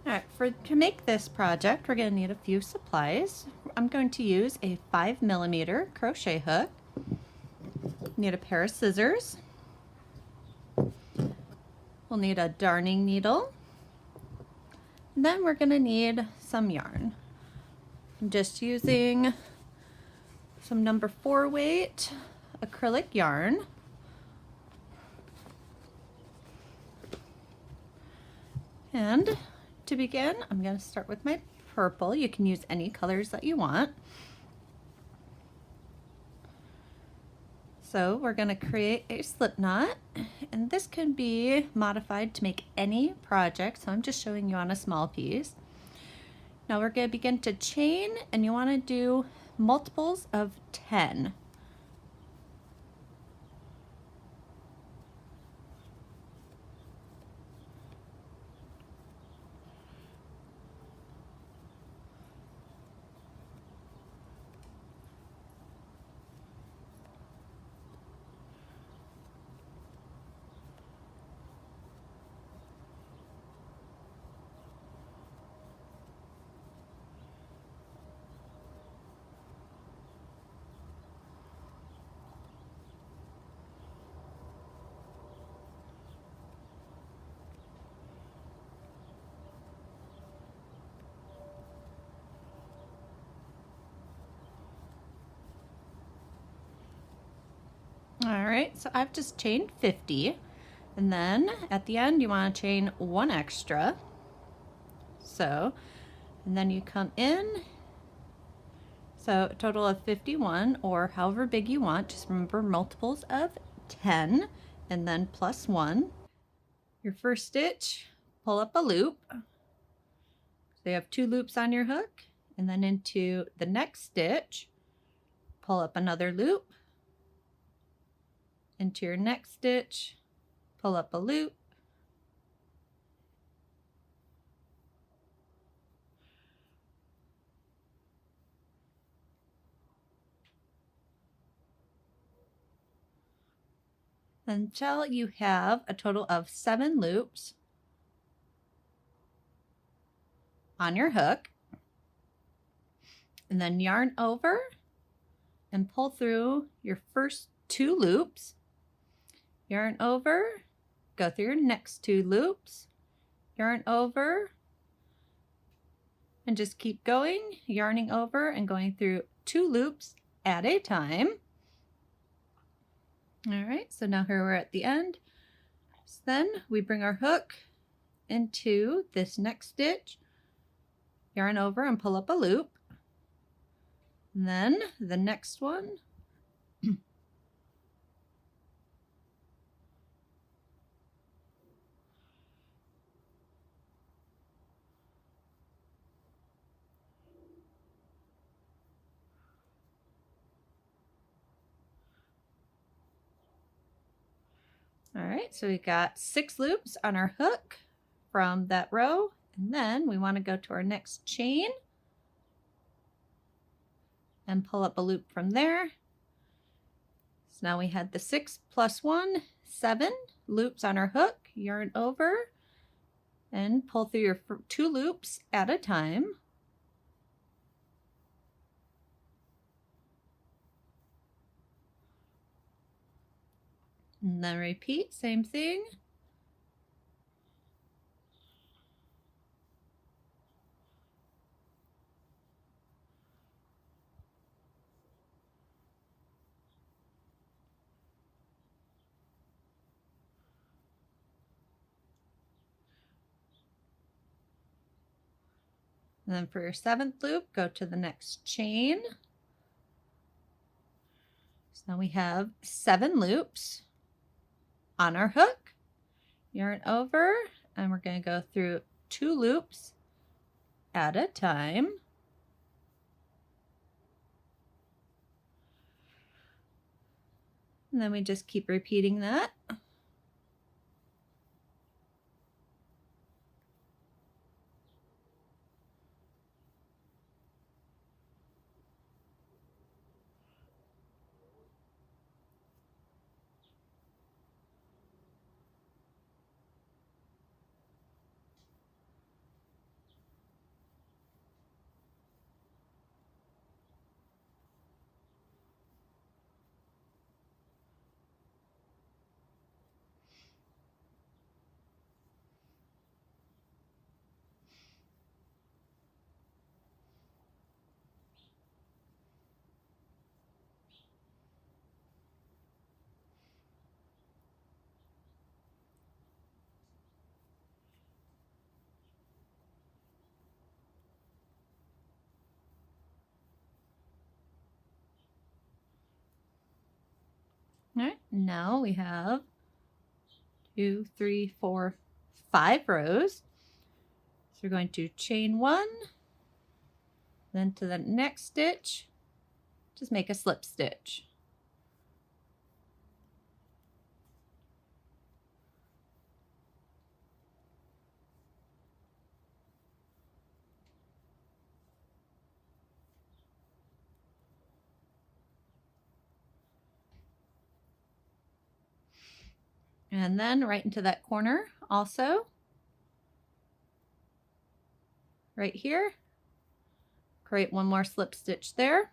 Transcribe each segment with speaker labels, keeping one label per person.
Speaker 1: All right, to make this project, we're going to need a few supplies. I'm going to use a 5mm crochet hook. Need a pair of scissors. We'll need a darning needle. And then we're going to need some yarn. I'm just using some number 4 weight acrylic yarn. And to begin, I'm going to start with my purple. You can use any colors that you want. So we're going to create a slip knot, and this can be modified to make any project, so I'm just showing you on a small piece. Now we're going to begin to chain, and you want to do multiples of 10. All right, so I've just chained 50, and then at the end you want to chain 1 extra. So, and then you come in, so a total of 51, or however big you want. Just remember multiples of 10, and then plus 1. Your first stitch, pull up a loop. So you have 2 loops on your hook, and then into the next stitch, pull up another loop. Into your next stitch, pull up a loop. Until you have a total of 7 loops on your hook, and then yarn over and pull through your first 2 loops, yarn over, go through your next 2 loops, yarn over, and just keep going, yarning over and going through 2 loops at a time. All right, so now here we're at the end. So then we bring our hook into this next stitch, yarn over and pull up a loop, and then the next one, all right, so we got 6 loops on our hook from that row, and then we want to go to our next chain and pull up a loop from there. So now we had the 6 plus 1, 7 loops on our hook, yarn over and pull through your 2 loops at a time. And then repeat, same thing. And then for your 7th loop, go to the next chain. So now we have 7 loops on our hook, yarn over, and we're going to go through 2 loops at a time. And then we just keep repeating that. Now we have 2, 3, 4, 5 rows. So we're going to chain 1, then to the next stitch, just make a slip stitch. And then right into that corner also, right here, create one more slip stitch there.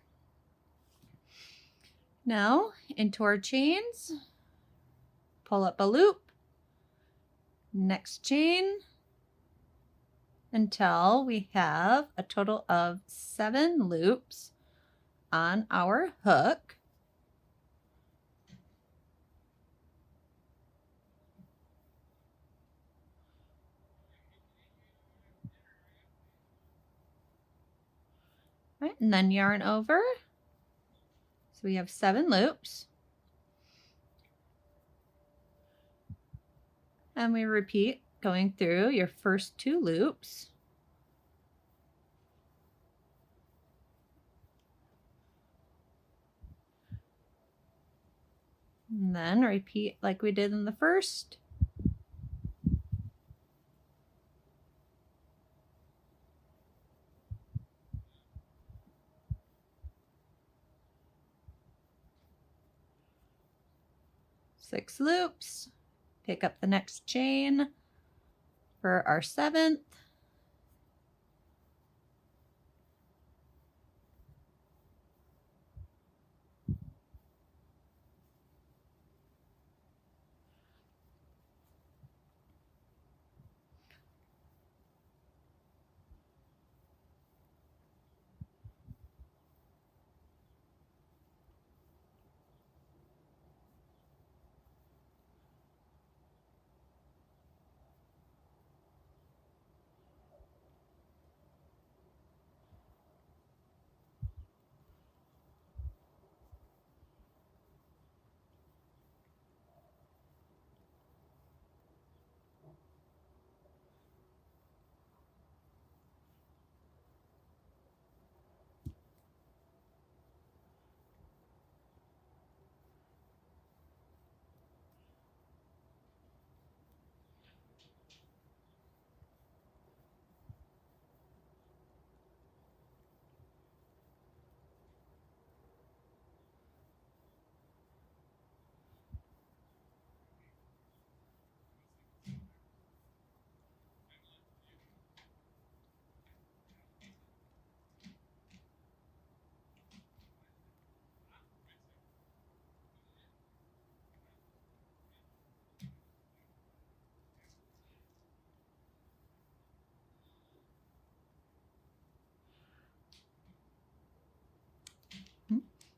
Speaker 1: Now into our chains, pull up a loop, next chain, until we have a total of 7 loops on our hook. Right, and then yarn over. So we have 7 loops. And we repeat going through your first 2 loops. And then repeat like we did in the first. Six loops, pick up the next chain for our 7th.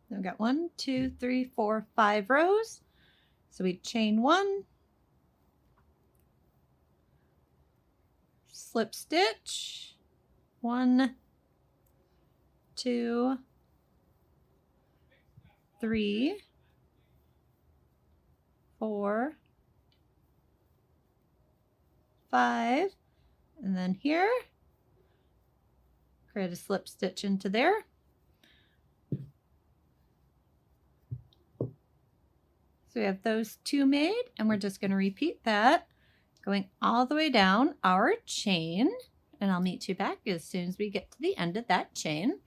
Speaker 1: Then we've got 1, 2, 3, 4, 5 rows. So we chain 1, slip stitch, 1, 2, 3, 4, 5, and then here, create a slip stitch into there. So we have those 2 made, and we're just going to repeat that going all the way down our chain, and I'll meet you back as soon as we get to the end of that chain.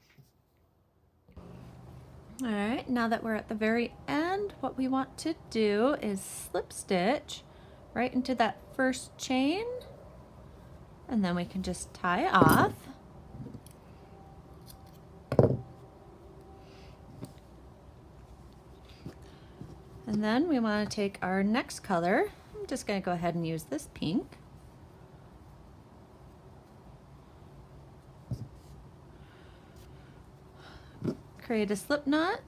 Speaker 1: All right, now that we're at the very end, what we want to do is slip stitch right into that first chain, and then we can just tie off. And then we want to take our next color. I'm just going to go ahead and use this pink. Create a slip knot,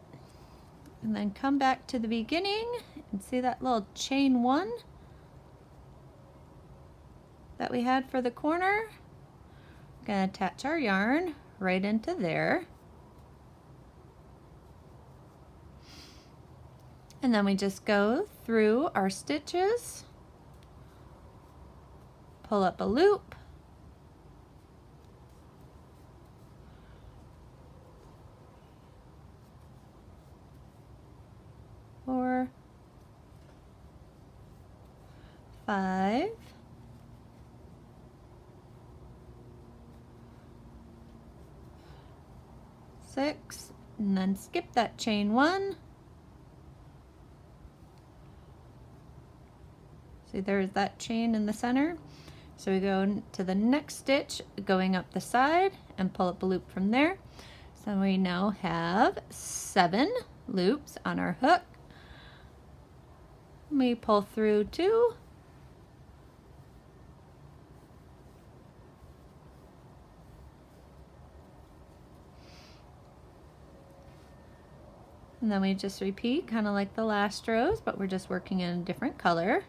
Speaker 1: and then come back to the beginning and see that little chain 1 that we had for the corner. We're going to attach our yarn right into there. And then we just go through our stitches, pull up a loop, four, 5, 6, and then skip that chain 1. See, there's that chain in the center. So we go to the next stitch going up the side and pull up a loop from there. So we now have 7 loops on our hook. We pull through 2, and then we just repeat, kind of like the last rows, but we're just working in a different color.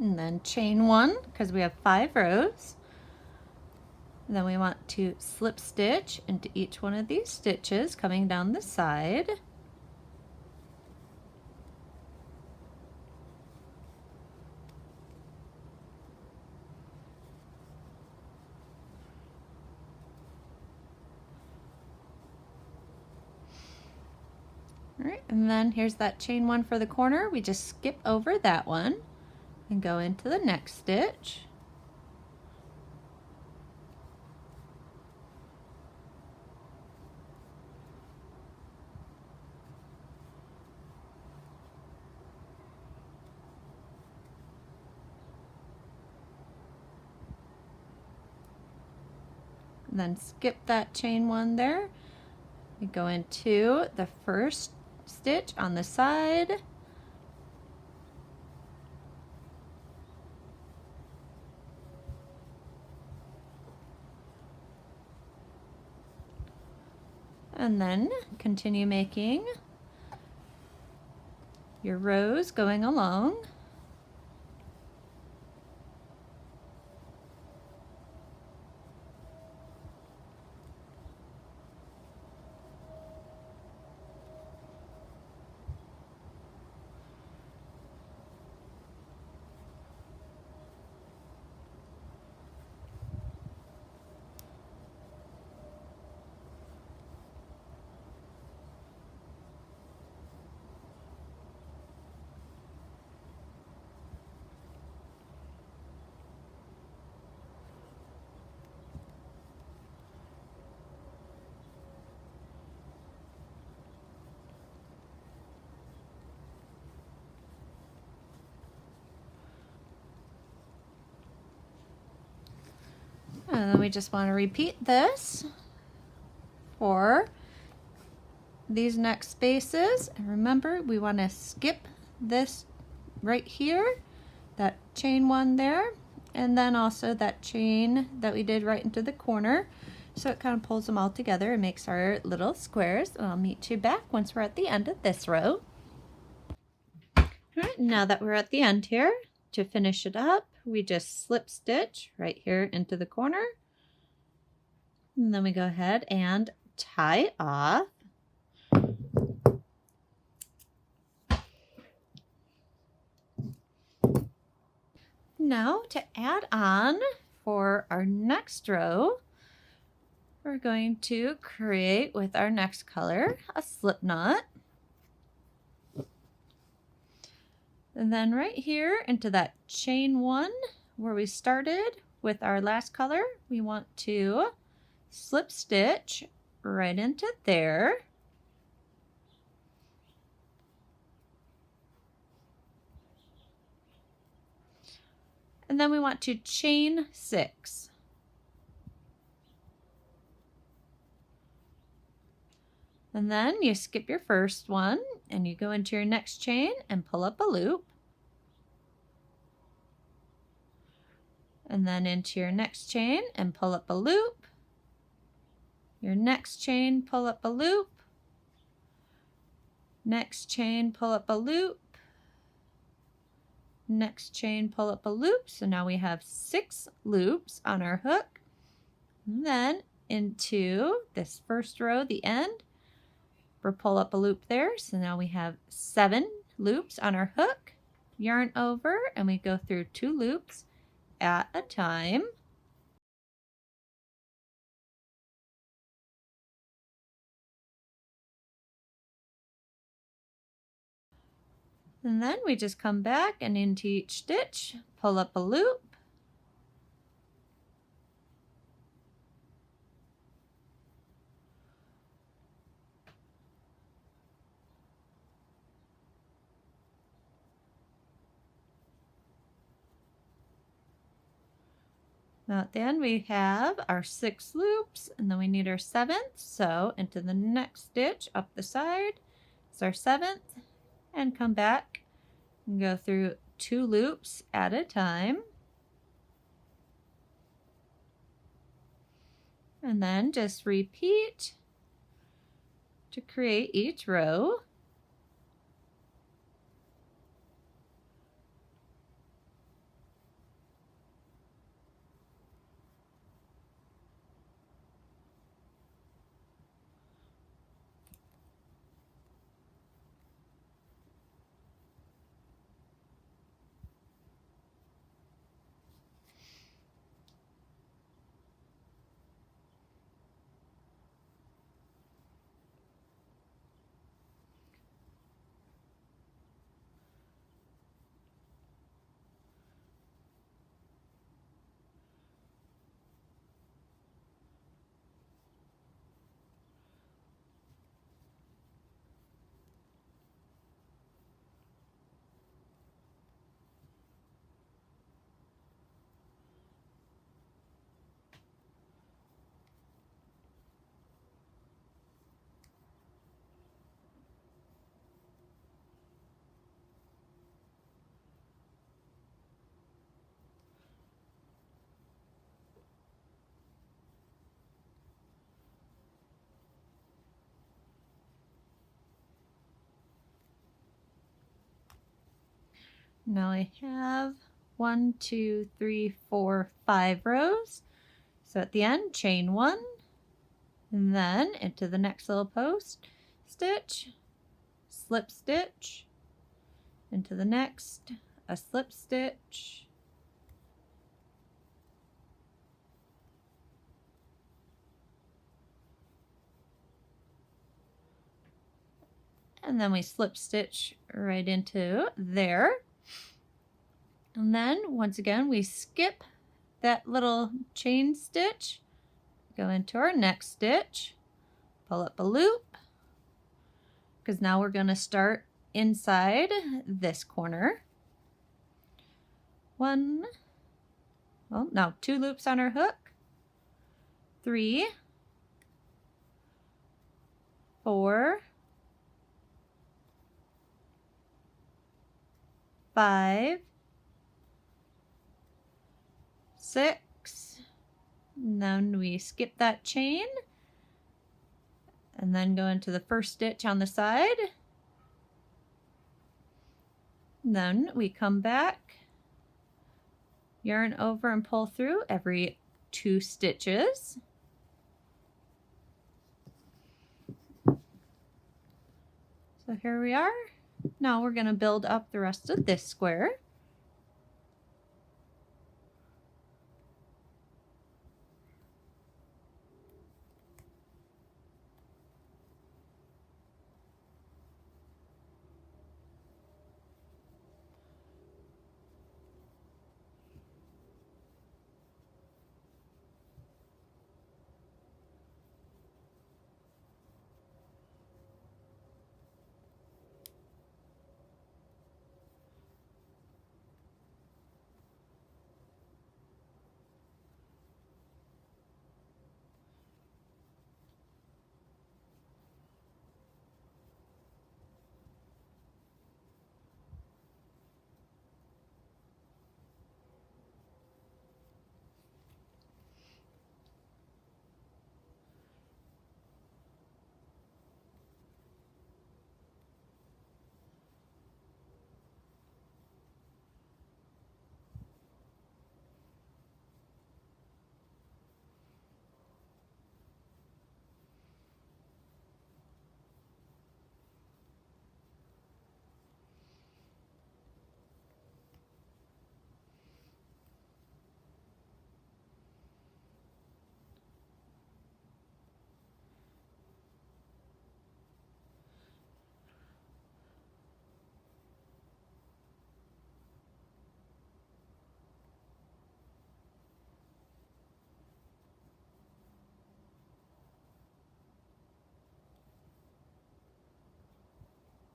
Speaker 1: And then chain 1 because we have 5 rows. And then we want to slip stitch into each one of these stitches coming down the side. All right, and then here's that chain 1 for the corner. We just skip over that one and go into the next stitch. And then skip that chain 1 there. We go into the first stitch on the side. And then continue making your rows going along. And then we just want to repeat this for these next spaces. And remember, we want to skip this right here, that chain one there, and then also that chain that we did right into the corner. So it kind of pulls them all together and makes our little squares. And I'll meet you back once we're at the end of this row. All right, now that we're at the end here, to finish it up, we just slip stitch right here into the corner. And then we go ahead and tie off. Now to add on for our next row, we're going to create with our next color a slip knot. And then right here into that chain one where we started with our last color, we want to slip stitch right into there. And then we want to chain 6. And then you skip your first one and you go into your next chain and pull up a loop. And then into your next chain and pull up a loop. Your next chain, pull up a loop. Next chain, pull up a loop. Next chain, pull up a loop. So now we have 6 loops on our hook. And then into this first row, the end, we'll pull up a loop there. So now we have 7 loops on our hook. Yarn over and we go through 2 loops at a time. And then we just come back and into each stitch, pull up a loop. Now at the end we have our 6 loops and then we need our 7th. So into the next stitch up the side is our 7th and come back and go through 2 loops at a time. And then just repeat to create each row. Now I have 1, 2, 3, 4, 5 rows. So at the end, chain 1, and then into the next little post stitch, slip stitch, into the next, a slip stitch, and then we slip stitch right into there. And then once again we skip that little chain stitch, go into our next stitch, pull up a loop, because now we're going to start inside this corner. 1, well, now 2 loops on our hook, 3, 4, 5, 6, and then we skip that chain and then go into the first stitch on the side. And then we come back, yarn over and pull through every 2 stitches. So here we are. Now we're going to build up the rest of this square.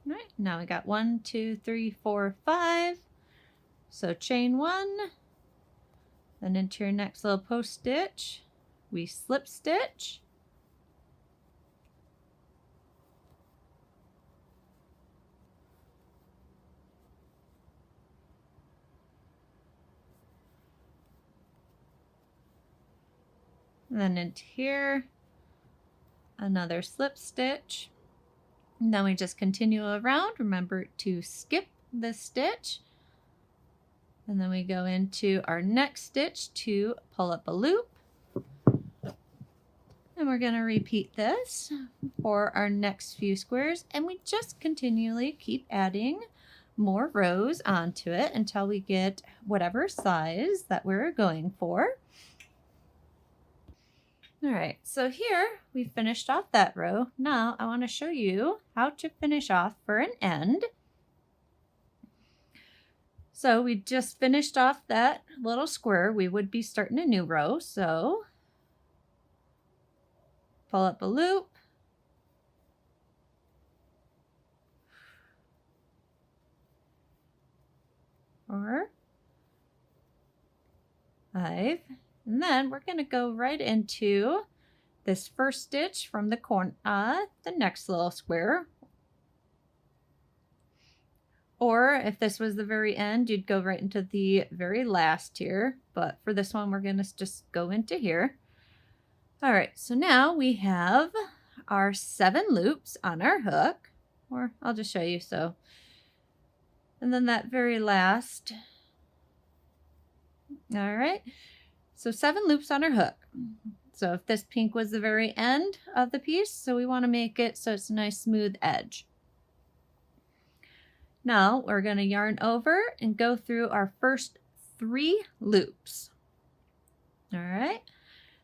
Speaker 1: All right, now we got 1, 2, 3, 4, 5. So chain 1, then into your next little post stitch, we slip stitch. And then into here, another slip stitch. And then we just continue around. Remember to skip this stitch. And then we go into our next stitch to pull up a loop. And we're going to repeat this for our next few squares. And we just continually keep adding more rows onto it until we get whatever size that we're going for. All right, so here we finished off that row. Now I want to show you how to finish off for an end. So we just finished off that little square. We would be starting a new row. So pull up a loop. Or 5. And then we're going to go right into this first stitch from the corner, the next little square. Or if this was the very end, you'd go right into the very last here. But for this one, we're going to just go into here. All right, so now we have our 7 loops on our hook. Or I'll just show you so. And then that very last. All right. So 7 loops on our hook. So if this pink was the very end of the piece, so we want to make it so it's a nice smooth edge. Now we're going to yarn over and go through our first 3 loops. All right.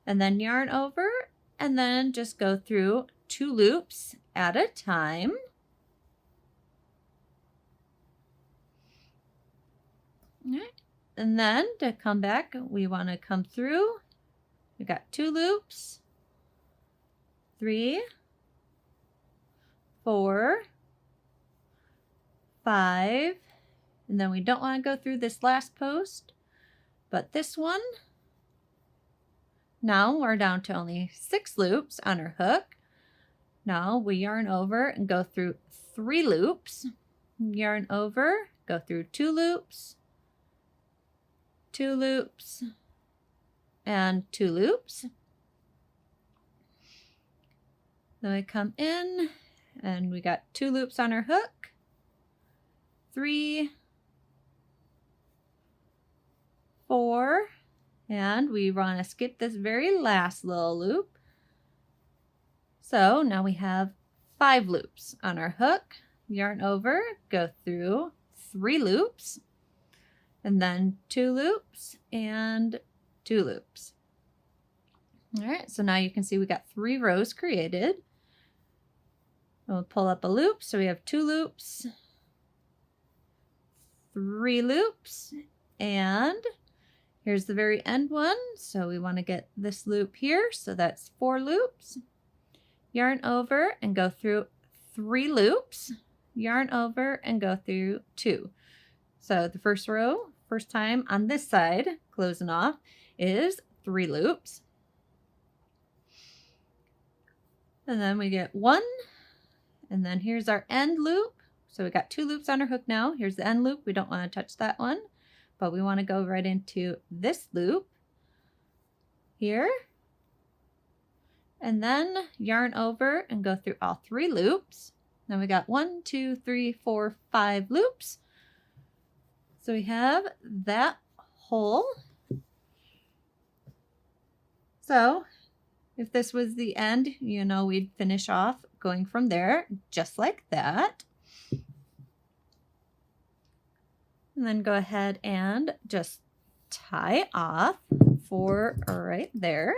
Speaker 1: And then yarn over and then just go through 2 loops at a time. All right. And then to come back, we want to come through. We got 2 loops, 3, 4, 5, and then we don't want to go through this last post, but this one, Now we're down to only 6 loops on our hook. Now we yarn over and go through 3 loops. Yarn over, go through 2 loops, 2 loops, and 2 loops. Then we come in and we got 2 loops on our hook, 3, 4, and we want to skip this very last little loop. So now we have 5 loops on our hook. Yarn over, go through 3 loops, and then 2 loops and 2 loops. All right, so now you can see we got 3 rows created. We'll pull up a loop, so we have 2 loops, 3 loops, and here's the very end one. So we want to get this loop here, so that's 4 loops. Yarn over and go through 3 loops. Yarn over and go through 2. So the first row, first time on this side, closing off, is 3 loops. And then we get 1, and then here's our end loop. So we got 2 loops on our hook now. Here's the end loop. We don't want to touch that one, but we want to go right into this loop here. And then yarn over and go through all 3 loops. Now we got 1, 2, 3, 4, 5 loops. So we have that hole. So if this was the end, you know, we'd finish off going from there, just like that. And then go ahead and just tie off for right there.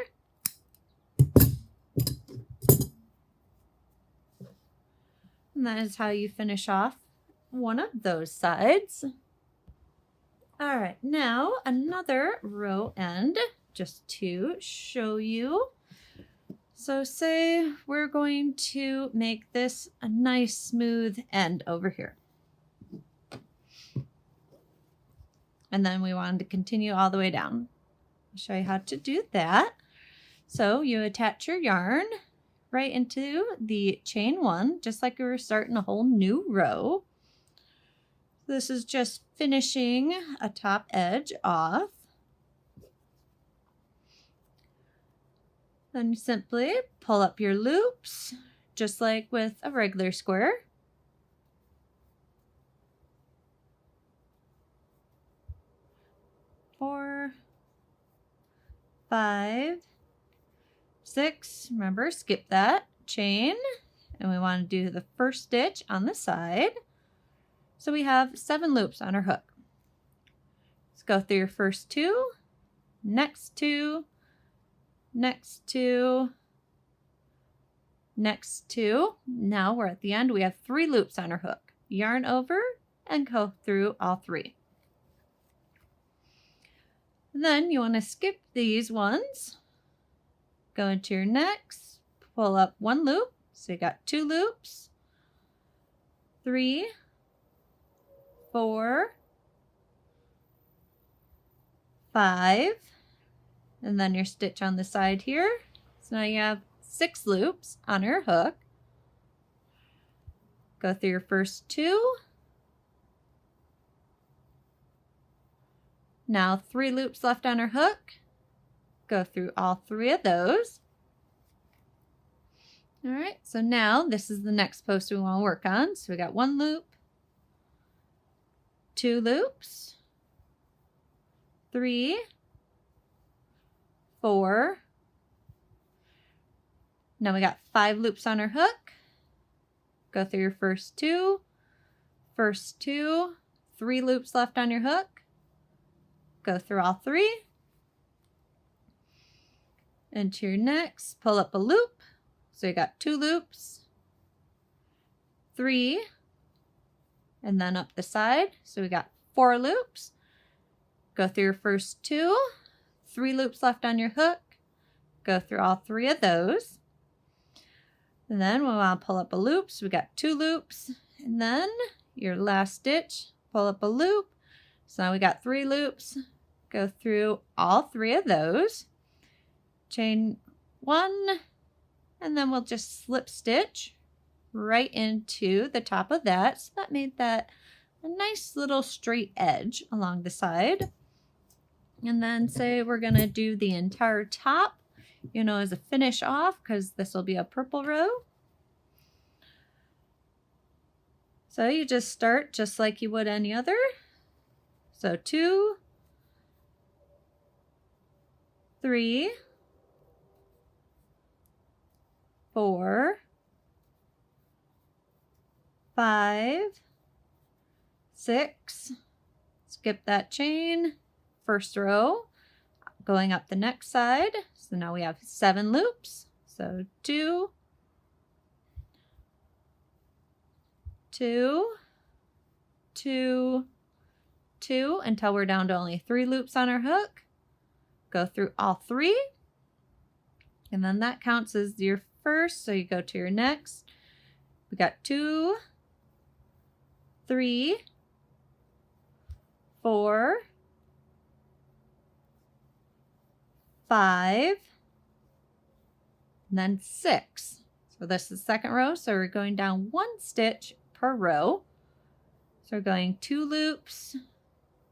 Speaker 1: And that is how you finish off one of those sides. All right, now another row end just to show you. So say we're going to make this a nice smooth end over here. And then we wanted to continue all the way down. I'll show you how to do that. So you attach your yarn right into the chain 1, just like we were starting a whole new row. This is just finishing a top edge off. Then you simply pull up your loops, just like with a regular square. Four, 5, 6, remember, skip that chain, and we want to do the first stitch on the side. So we have 7 loops on our hook. Let's go through your first 2, next 2, next 2, next 2. Now we're at the end. We have 3 loops on our hook. Yarn over and go through all 3. Then you want to skip these ones. Go into your next, pull up 1 loop. So you got 2 loops, 3, 4, 5, and then your stitch on the side here. So now you have 6 loops on your hook. Go through your first 2. Now 3 loops left on our hook. Go through all 3 of those. All right, so now this is the next post we want to work on. So we got 1 loop, 2 loops, 3, 4. Now we got 5 loops on our hook. Go through your first 2, 3 loops left on your hook. Go through all 3. Into your next, pull up a loop. So you got 2 loops, 3, and then up the side. So we got 4 loops. Go through your first 2, 3 loops left on your hook. Go through all 3 of those. And then we want to pull up a loop. So we got 2 loops, and then your last stitch, pull up a loop. So now we got 3 loops. Go through all 3 of those. chain 1, and then we'll just slip stitch right into the top of that. So that made that a nice little straight edge along the side. And then say we're going to do the entire top, you know, as a finish off, because this will be a purple row. So you just start just like you would any other. So 2, 3, 4, 5, 6, skip that chain, first row, going up the next side. So now we have 7 loops. So 2, 2, 2, 2, until we're down to only 3 loops on our hook. Go through all 3, and then that counts as your first, so you go to your next. We got 2, 3, 4, 5, and then 6. So this is the second row, so we're going down 1 stitch per row. So we're going 2 loops,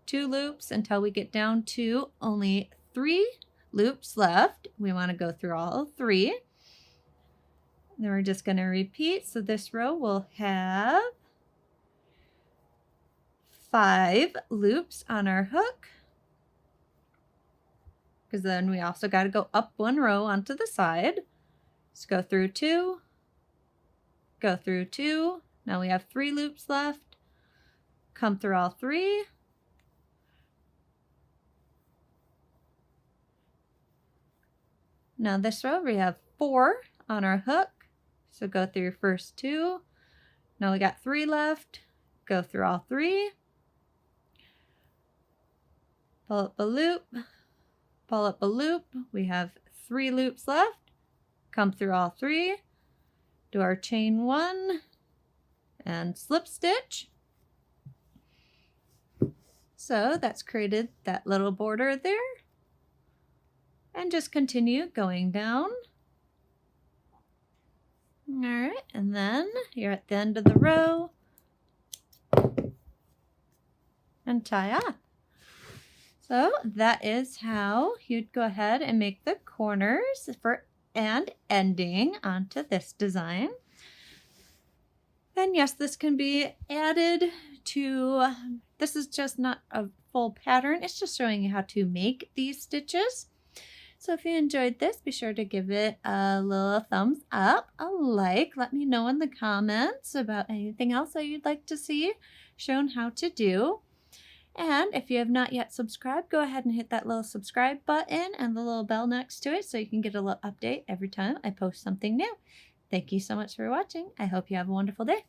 Speaker 1: 2 loops until we get down to only 3 loops left. We want to go through all 3. Then we're just going to repeat. So this row will have 5 loops on our hook, because then we also got to go up 1 row onto the side. Let's go through 2, go through 2. Now we have 3 loops left. Come through all 3. Now this row we have 4 on our hook. So go through your first 2. Now we got 3 left. Go through all 3. Pull up a loop. Pull up a loop. We have 3 loops left. Come through all 3. Do our chain 1 and slip stitch. So that's created that little border there. And just continue going down. All right, and then you're at the end of the row and tie off. So that is how you'd go ahead and make the corners for and ending onto this design. Then yes, this can be added to, this is just not a full pattern, it's just showing you how to make these stitches. So if you enjoyed this, be sure to give it a little thumbs up, a like. Let me know in the comments about anything else that you'd like to see shown how to do. And if you have not yet subscribed, go ahead and hit that little subscribe button and the little bell next to it so you can get a little update every time I post something new. Thank you so much for watching. I hope you have a wonderful day.